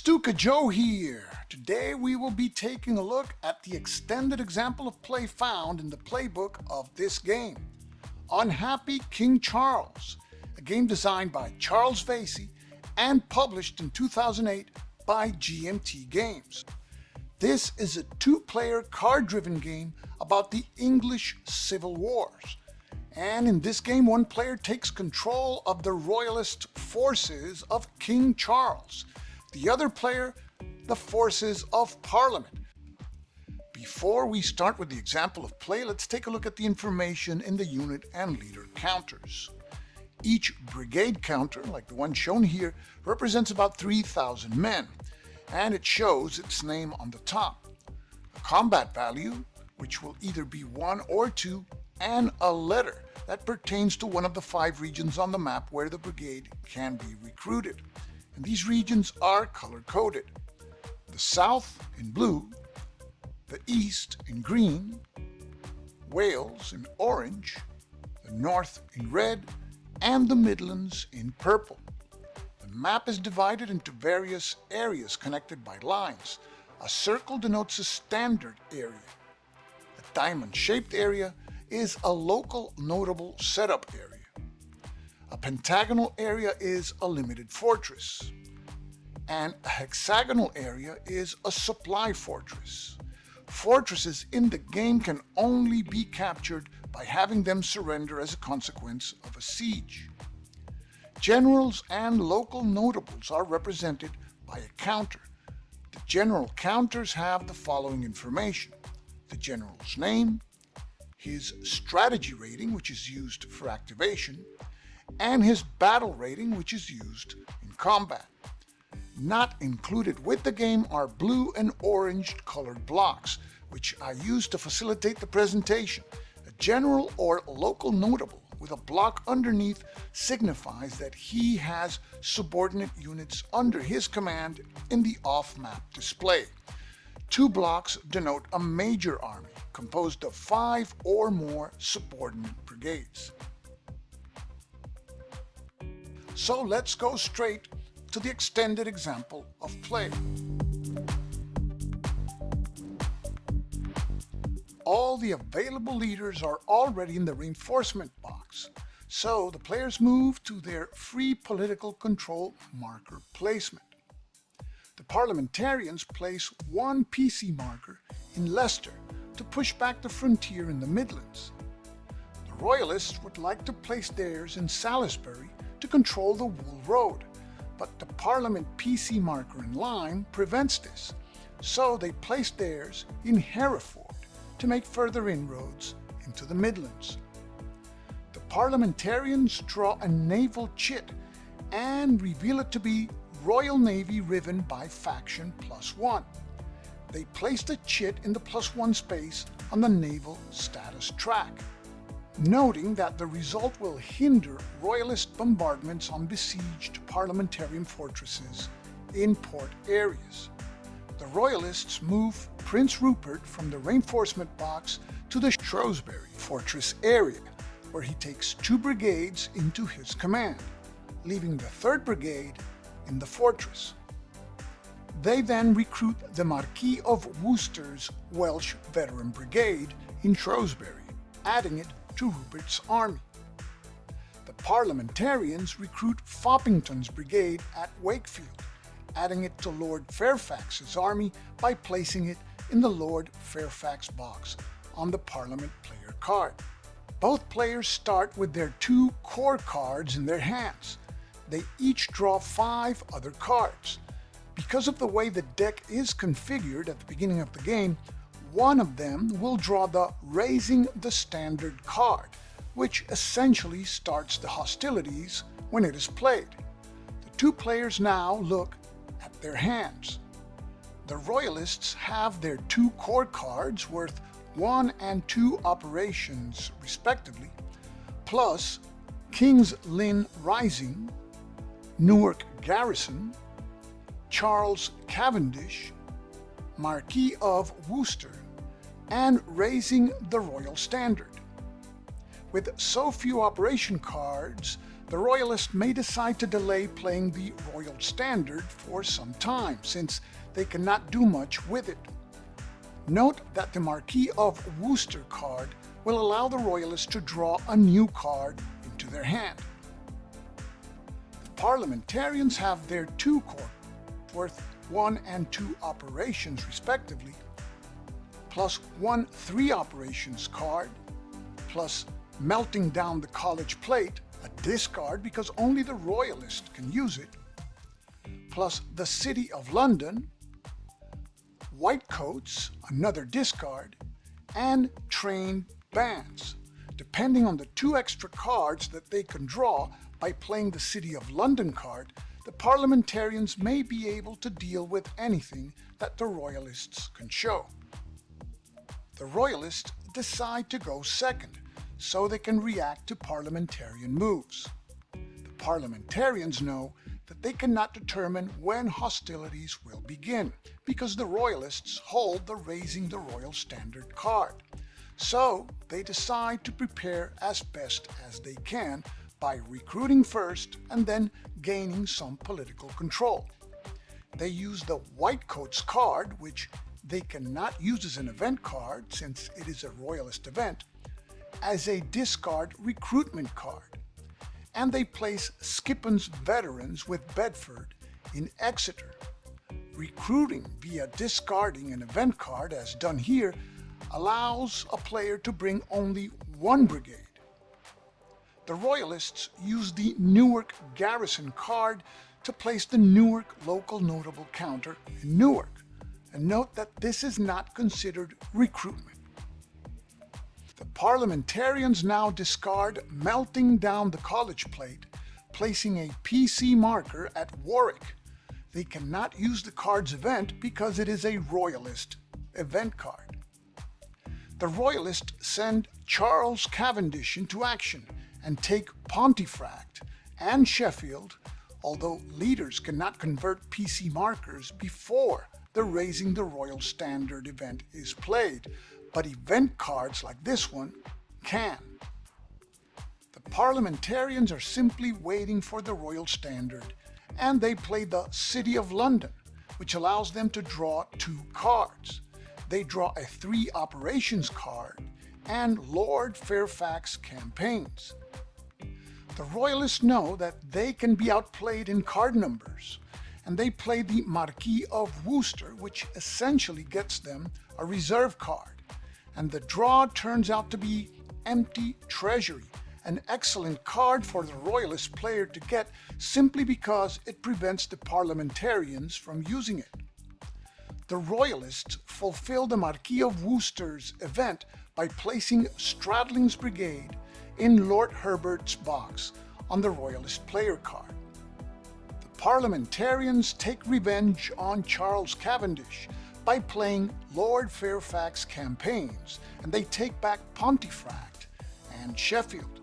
Stuka Joe here. Today we will be taking a look at the extended example of play found in the playbook of this game. Unhappy King Charles, a game designed by Charles Vasey and published in 2008 by GMT Games. This is a two-player card-driven game about the English Civil Wars. And in this game, one player takes control of the royalist forces of King Charles. The other player, the forces of Parliament. Before we start with the example of play, let's take a look at the information in the unit and leader counters. Each brigade counter, like the one shown here, represents about 3,000 men, and it shows its name on the top. A combat value, which will either be 1 or 2, and a letter that pertains to one of the 5 regions on the map where the brigade can be recruited. And these regions are color-coded. The South in blue, the East in green, Wales in orange, the North in red, and the Midlands in purple. The map is divided into various areas connected by lines. A circle denotes a standard area. A diamond-shaped area is a local notable setup area. A pentagonal area is a limited fortress, and a hexagonal area is a supply fortress. Fortresses in the game can only be captured by having them surrender as a consequence of a siege. Generals and local notables are represented by a counter. The general counters have the following information: the general's name, his strategy rating, which is used for activation, and his battle rating, which is used in combat. Not included with the game are blue and orange colored blocks, which are used to facilitate the presentation. A general or local notable with a block underneath signifies that he has subordinate units under his command in the off-map display. 2 blocks denote a major army composed of 5 or more subordinate brigades. So let's go straight to the extended example of play. All the available leaders are already in the reinforcement box, so the players move to their free political control marker placement. The parliamentarians place 1 PC marker in Leicester to push back the frontier in the Midlands. The royalists would like to place theirs in Salisbury to control the Wool Road, but the Parliament PC marker in Lyme prevents this, so they place theirs in Hereford to make further inroads into the Midlands. The parliamentarians draw a naval chit and reveal it to be Royal Navy riven by faction +1. They place the chit in the +1 space on the naval status track, noting that the result will hinder royalist bombardments on besieged parliamentarian fortresses in port areas. The royalists move Prince Rupert from the reinforcement box to the Shrewsbury fortress area, where he takes 2 brigades into his command, leaving the 3rd brigade in the fortress. They then recruit the Marquis of Worcester's Welsh Veteran Brigade in Shrewsbury, adding it to Rupert's army. The parliamentarians recruit Foppington's brigade at Wakefield, adding it to Lord Fairfax's army by placing it in the Lord Fairfax box on the Parliament player card. Both players start with their 2 core cards in their hands. They each draw 5 other cards. Because of the way the deck is configured at the beginning of the game, one of them will draw the Raising the Standard card, which essentially starts the hostilities when it is played. The 2 players now look at their hands. The Royalists have their 2 core cards worth 1 and 2 operations respectively, plus King's Lynn Rising, Newark Garrison, Charles Cavendish, Marquis of Worcester, and Raising the Royal Standard. With so few operation cards, The Royalists may decide to delay playing the Royal Standard for some time, since they cannot do much with it. Note that the Marquis of Worcester card will allow the Royalists to draw a new card into their hand. The Parliamentarians have their 2 court worth 1 and 2 operations respectively, plus 1 3 operations card, plus melting down the college plate, a discard because only the Royalists can use it, plus the City of London, white coats, another discard, and trained bands, depending on the 2 extra cards that they can draw by playing the City of London card. The Parliamentarians may be able to deal with anything that the Royalists can show. The Royalists decide to go second, so they can react to Parliamentarian moves. The Parliamentarians know that they cannot determine when hostilities will begin, because the Royalists hold the Raising the Royal Standard card. So they decide to prepare as best as they can by recruiting first and then gaining some political control. They use the White Coats card, which they cannot use as an event card since it is a Royalist event, as a discard recruitment card. And they place Skippon's veterans with Bedford in Exeter. Recruiting via discarding an event card, as done here, allows a player to bring only 1 brigade. The Royalists use the Newark Garrison card to place the Newark local notable counter in Newark, and note that this is not considered recruitment. The Parliamentarians now discard melting down the college plate, placing a PC marker at Warwick. They cannot use the card's event because it is a Royalist event card. The Royalists send Charles Cavendish into action and take Pontefract and Sheffield, although leaders cannot convert PC markers before the Raising the Royal Standard event is played, but event cards like this one can. The Parliamentarians are simply waiting for the Royal Standard, and they play the City of London, which allows them to draw 2 cards. They draw a 3 operations card and Lord Fairfax campaigns. The Royalists know that they can be outplayed in card numbers, and they play the Marquis of Worcester, which essentially gets them a reserve card. And the draw turns out to be Empty Treasury, an excellent card for the Royalist player to get simply because it prevents the Parliamentarians from using it. The Royalists fulfill the Marquis of Worcester's event by placing Stradling's Brigade in Lord Herbert's box on the Royalist player card. The Parliamentarians take revenge on Charles Cavendish by playing Lord Fairfax campaigns, and they take back Pontefract and Sheffield.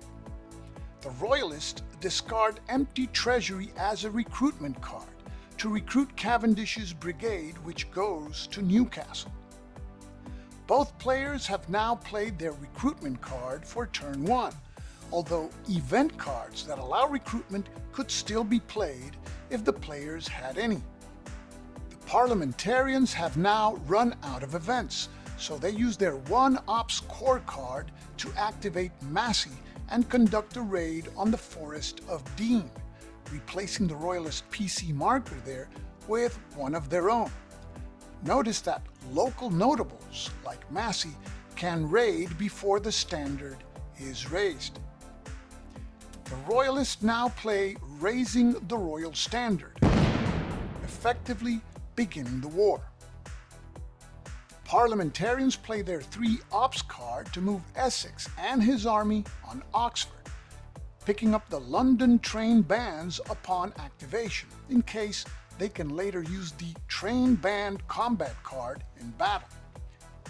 The Royalists discard Empty Treasury as a recruitment card to recruit Cavendish's brigade, which goes to Newcastle. Both players have now played their recruitment card for turn 1, although event cards that allow recruitment could still be played if the players had any. The Parliamentarians have now run out of events, so they use their 1 Ops Core card to activate Massey and conduct a raid on the Forest of Dean, replacing the Royalist PC marker there with one of their own. Notice that local notables like Massey can raid before the standard is raised. The Royalists now play Raising the Royal Standard, effectively beginning the war. The Parliamentarians play their 3 Ops card to move Essex and his army on Oxford, picking up the London train bands upon activation, in case they can later use the train band combat card in battle.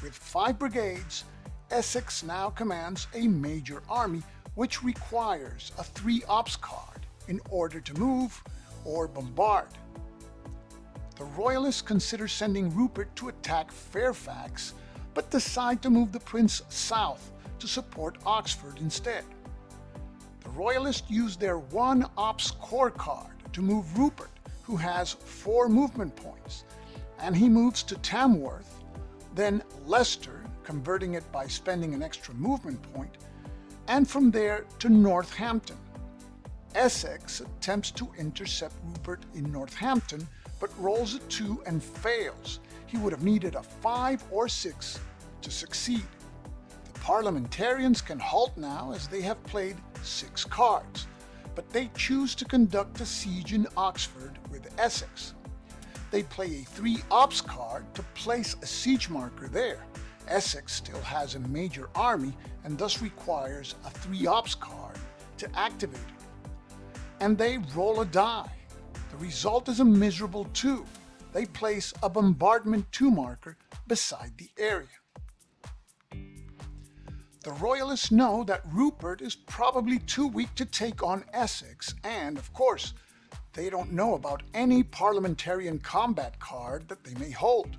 With 5 brigades, Essex now commands a major army, which requires a 3 Ops card in order to move or bombard. The Royalists consider sending Rupert to attack Fairfax, but decide to move the Prince south to support Oxford instead. The The Royalists use their 1 ops core card to move Rupert, who has 4 movement points, and he moves to Tamworth, then Leicester, converting it by spending an extra movement point, and from there to Northampton. Essex attempts to intercept Rupert in Northampton, but rolls a 2 and fails. He would have needed a 5 or 6 to succeed. The Parliamentarians can halt now as they have played 6 cards, but they choose to conduct a siege in Oxford with Essex. They play a 3 ops card to place a siege marker there. Essex still has a major army and thus requires a 3 ops card to activate it. And they roll a die. The result is a miserable 2. They place a bombardment 2 marker beside the area. The Royalists know that Rupert is probably too weak to take on Essex, and of course, they don't know about any parliamentarian combat card that they may hold.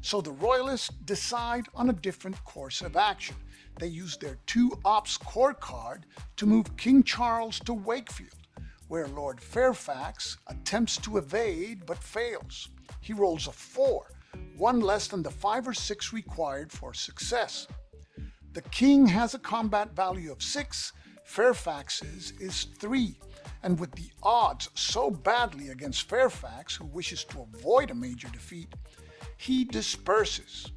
So the Royalists decide on a different course of action. They use their 2 ops core card to move King Charles to Wakefield, where Lord Fairfax attempts to evade but fails. He rolls a 4, 1 less than the 5 or 6 required for success. The king has a combat value of 6, Fairfax's is 3, and with the odds so badly against Fairfax, who wishes to avoid a major defeat, he disperses.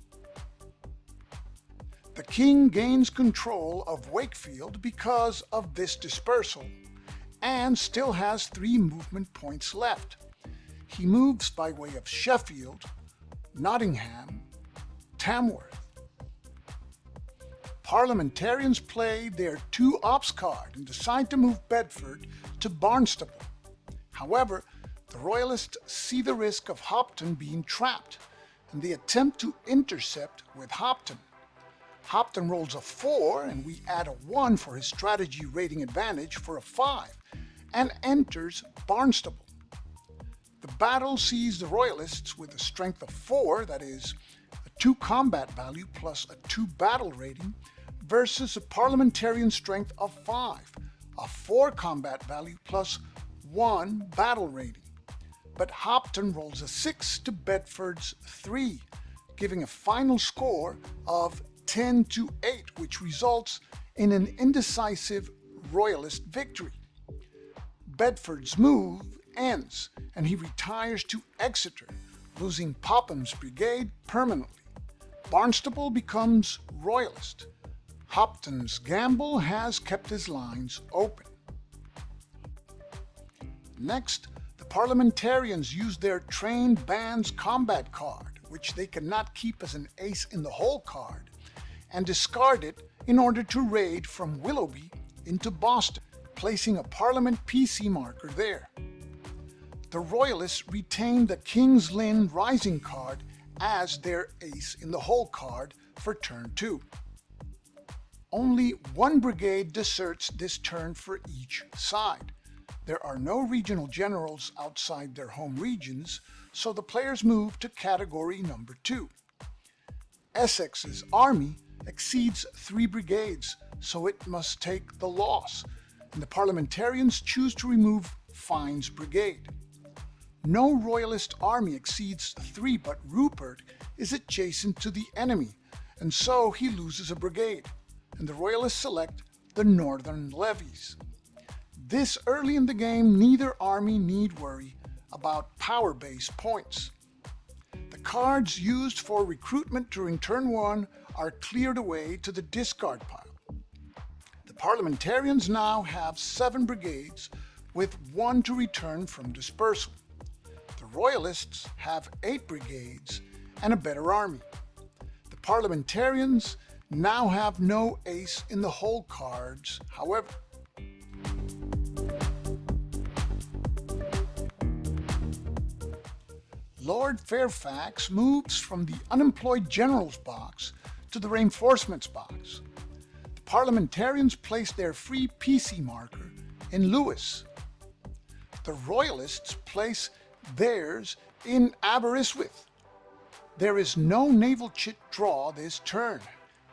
The king gains control of Wakefield because of this dispersal, and still has 3 movement points left. He moves by way of Sheffield, Nottingham, Tamworth. Parliamentarians play their 2 ops card and decide to move Bedford to Barnstaple. However, the Royalists see the risk of Hopton being trapped, and they attempt to intercept with Hopton. Hopton rolls a 4, and we add a 1 for his strategy rating advantage for a 5, and enters Barnstaple. The battle sees the Royalists with a strength of 4, that is, a 2 combat value plus a 2 battle rating, versus a parliamentarian strength of 5, a 4 combat value plus 1 battle rating. But Hopton rolls a 6 to Bedford's 3, giving a final score of 10-8, which results in an indecisive Royalist victory. Bedford's move ends, and he retires to Exeter, losing Popham's brigade permanently. Barnstaple becomes Royalist. Hopton's gamble has kept his lines open. Next, the Parliamentarians use their trained band's combat card, which they cannot keep as an ace in the hole card, and discard it in order to raid from Willoughby into Boston, placing a Parliament PC marker there. The Royalists retain the King's Lynn Rising card as their ace in the hole card for turn 2. Only 1 brigade deserts this turn for each side. There are no regional generals outside their home regions, so the players move to category number 2. Essex's army exceeds 3 brigades, so it must take the loss, and the Parliamentarians choose to remove Fine's brigade. No Royalist army exceeds 3, but Rupert is adjacent to the enemy, and so he loses a brigade, and the Royalists select the Northern Levies. This early in the game, neither army need worry about power base points. The cards used for recruitment during turn 1 are cleared away to the discard pile. The Parliamentarians now have 7 brigades, with 1 to return from dispersal. The Royalists have 8 brigades and a better army. The Parliamentarians now have no ace in the hole cards, however. Lord Fairfax moves from the unemployed generals box to the reinforcements box. The Parliamentarians place their free PC marker in Lewis. The Royalists place theirs in Aberystwyth. There is no naval chit draw this turn.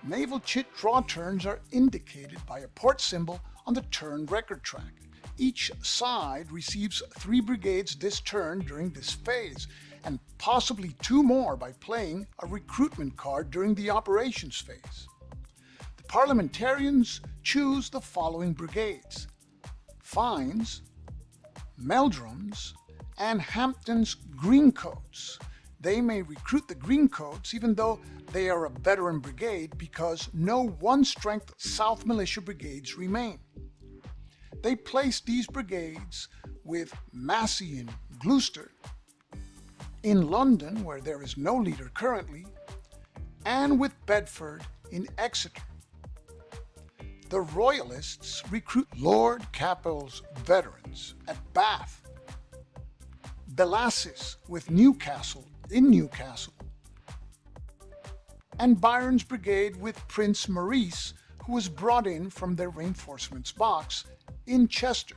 Naval chit draw turns are indicated by a port symbol on the turn record track. Each side receives 3 brigades this turn during this phase, and possibly 2 more by playing a recruitment card during the operations phase. The parliamentarians choose the following brigades: Fines, Meldrums, and Hampton's Greencoats. They may recruit the Greencoats even though they are a veteran brigade because no 1-strength South Militia brigades remain. They place these brigades with Massey in Gloucester, in London, where there is no leader currently, and with Bedford in Exeter. The Royalists recruit Lord Capel's veterans at Bath, Bellasis with Newcastle in Newcastle, and Byron's brigade with Prince Maurice, who was brought in from their reinforcements box in Chester.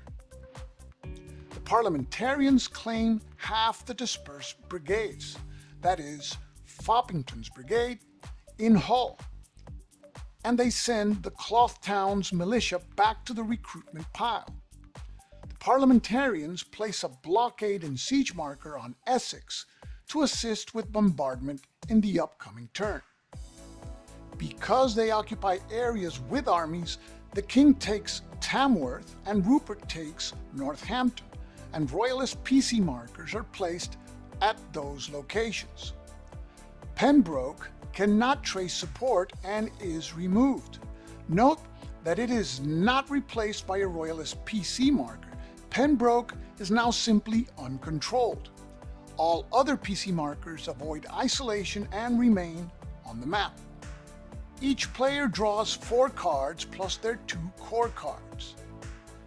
The parliamentarians claim half the dispersed brigades, that is, Foppington's brigade, in Hull, and they send the Cloth Town's militia back to the recruitment pile. The parliamentarians place a blockade and siege marker on Essex to assist with bombardment in the upcoming turn. Because they occupy areas with armies, the king takes Tamworth and Rupert takes Northampton, and Royalist PC markers are placed at those locations. Pembroke cannot trace support and is removed. Note that it is not replaced by a Royalist PC marker. Pembroke is now simply uncontrolled. All other PC markers avoid isolation and remain on the map. Each player draws 4 cards plus their 2 core cards.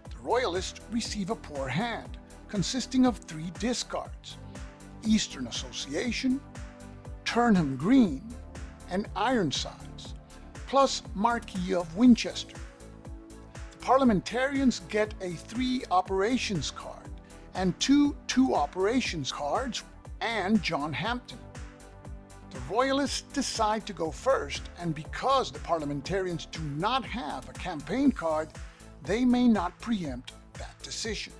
The Royalists receive a poor hand, consisting of 3 discards: Eastern Association, Turnham Green, and Ironsides, plus Marquis of Winchester. The parliamentarians get a 3 operations card and 2 operations cards and John Hampton. The Royalists decide to go first, and because the parliamentarians do not have a campaign card, they may not preempt that decision.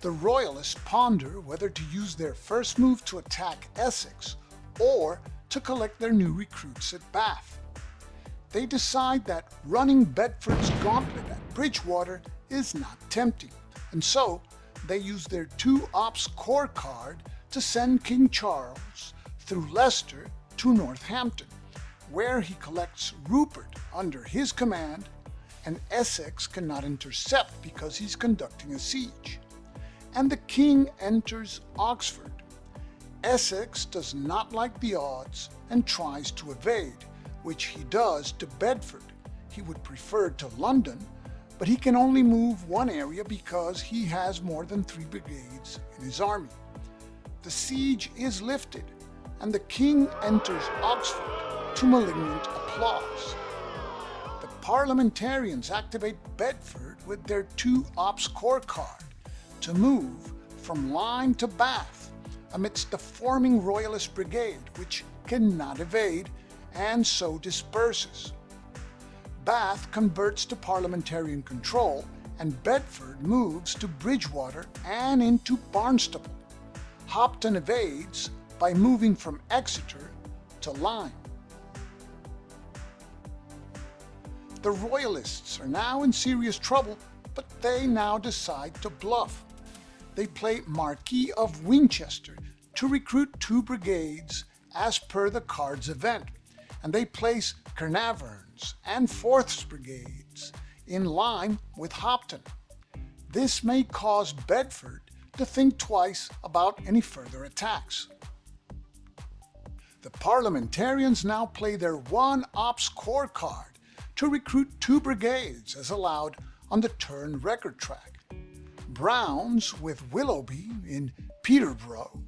The Royalists ponder whether to use their first move to attack Essex or to collect their new recruits at Bath. They decide that running Bedford's gauntlet at Bridgewater is not tempting, and so they use their 2 Ops core card to send King Charles through Leicester to Northampton, where he collects Rupert under his command, and Essex cannot intercept because he's conducting a siege. And the king enters Oxford. Essex does not like the odds and tries to evade, which he does to Bedford. He would prefer to London, but he can only move one area because he has more than 3 brigades in his army. The siege is lifted, and the king enters Oxford to malignant applause. The parliamentarians activate Bedford with their 2 Ops core card to move from Lyme to Bath amidst the forming Royalist brigade, which cannot evade and so disperses. Bath converts to parliamentarian control, and Bedford moves to Bridgewater and into Barnstaple. Hopton evades by moving from Exeter to Lyme. The Royalists are now in serious trouble, but they now decide to bluff. They play Marquis of Winchester to recruit 2 brigades as per the card's event, and they place Carnarvon's and 4th Brigades in Lyme with Hopton. This may cause Bedford to think twice about any further attacks. The parliamentarians now play their 1 Ops core card to recruit 2 brigades as allowed on the turn record track: Brown's with Willoughby in Peterborough,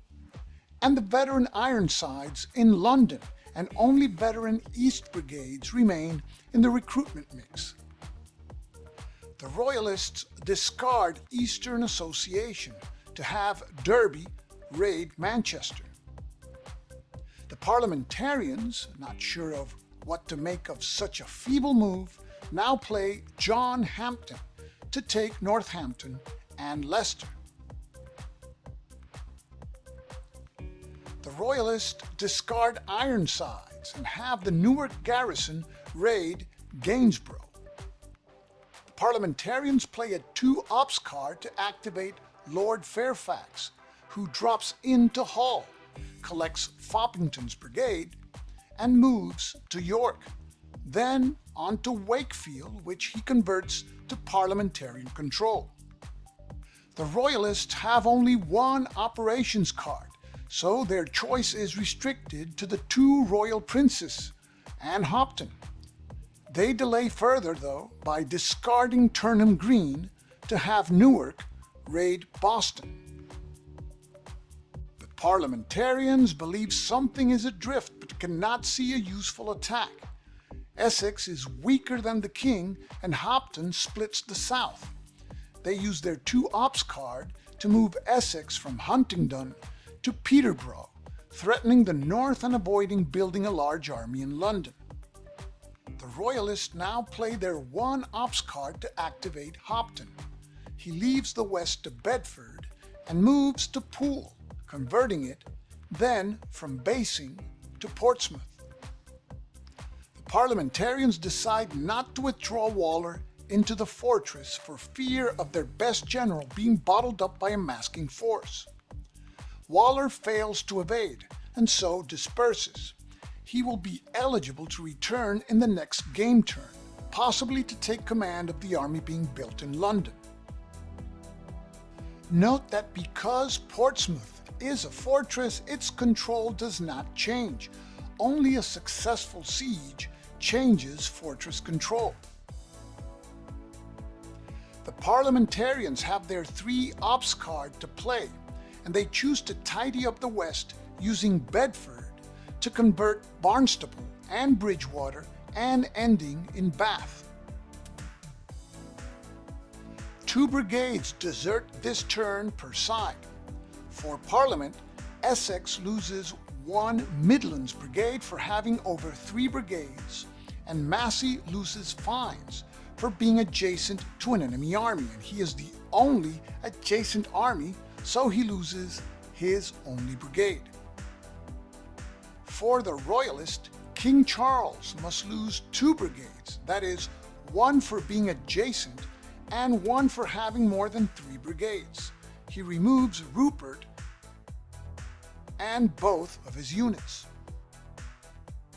and the veteran Ironsides in London, and only veteran East Brigades remain in the recruitment mix. The Royalists discard Eastern Association to have Derby raid Manchester. The parliamentarians, not sure of what to make of such a feeble move, now play John Hampton to take Northampton and Leicester. The Royalists discard Ironsides and have the Newark garrison raid Gainsborough. The Parliamentarians play a 2-ops card to activate Lord Fairfax, who drops into Hull, collects Foppington's brigade, and moves to York, then on to Wakefield, which he converts to parliamentarian control. The Royalists have only one operations card, so their choice is restricted to the 2 royal princes and Hopton. They delay further, though, by discarding Turnham Green to have Newark raid Boston. The Parliamentarians believe something is adrift but cannot see a useful attack. Essex is weaker than the king and Hopton splits the south. They use their 2-ops card to move Essex from Huntingdon to Peterborough, threatening the north and avoiding building a large army in London. The Royalists now play their 1-ops card to activate Hopton. He leaves the west to Bedford and moves to Poole, converting it then from Basing to Portsmouth. The Parliamentarians decide not to withdraw Waller into the fortress for fear of their best general being bottled up by a masking force. Waller fails to evade and so disperses. He will be eligible to return in the next game turn, possibly to take command of the army being built in London. Note that because Portsmouth is a fortress, its control does not change. Only a successful siege changes fortress control. The Parliamentarians have their 3-ops card to play, and they choose to tidy up the west using Bedford to convert Barnstaple and Bridgewater and ending in Bath. 2 brigades desert this turn per side. For Parliament, Essex loses 1 Midlands brigade for having over 3 brigades, and Massey loses fines for being adjacent to an enemy army, and he is the only adjacent army, so he loses his only brigade. For the Royalist, King Charles must lose 2 brigades, that is, 1 for being adjacent and 1 for having more than 3 brigades. He removes Rupert and both of his units.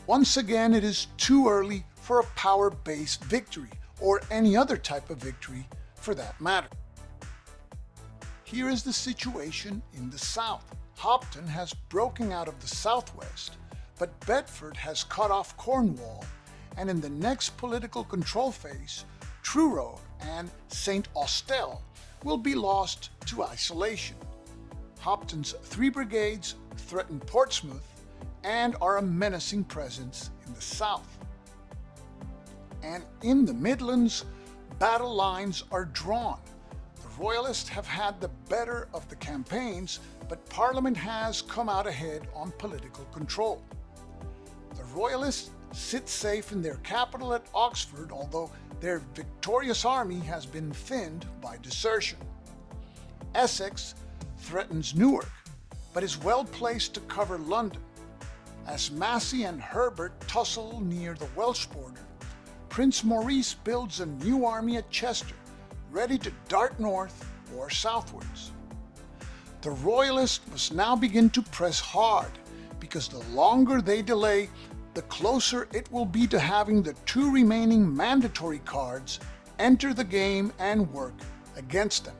Once again, it is too early for a power-based victory, or any other type of victory for that matter. Here is the situation in the south. Hopton has broken out of the southwest, but Bedford has cut off Cornwall, and in the next political control phase, Truro and St. Austell will be lost to isolation. Hopton's 3 brigades threaten Portsmouth and are a menacing presence in the south. And in the Midlands, battle lines are drawn. The Royalists have had the better of the campaigns, but Parliament has come out ahead on political control. The Royalists sit safe in their capital at Oxford, although their victorious army has been thinned by desertion. Essex threatens Newark, but is well placed to cover London. As Massey and Herbert tussle near the Welsh border, Prince Maurice builds a new army at Chester, ready to dart north or southwards. The Royalists must now begin to press hard, because the longer they delay, the closer it will be to having the 2 remaining mandatory cards enter the game and work against them.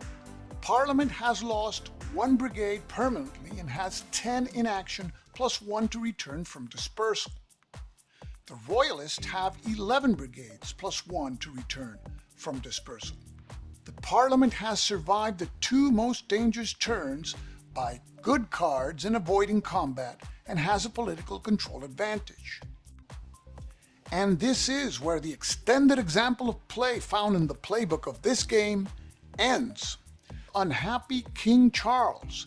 Parliament has lost 1 brigade permanently and has 10 in action plus 1 to return from dispersal. The Royalists have 11 brigades plus 1 to return from dispersal. The Parliament has survived the 2 most dangerous turns by good cards and avoiding combat, and has a political control advantage. And this is where the extended example of play found in the playbook of this game ends. Unhappy King Charles,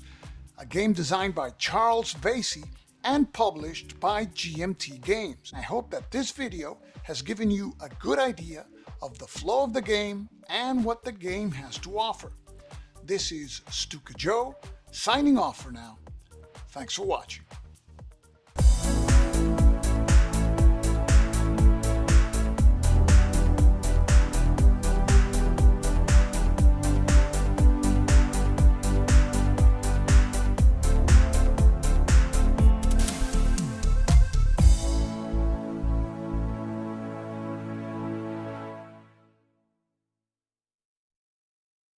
a game designed by Charles Vasey and published by GMT Games. I hope that this video has given you a good idea of the flow of the game and what the game has to offer. This is Stuka Joe, signing off for now. Thanks for watching.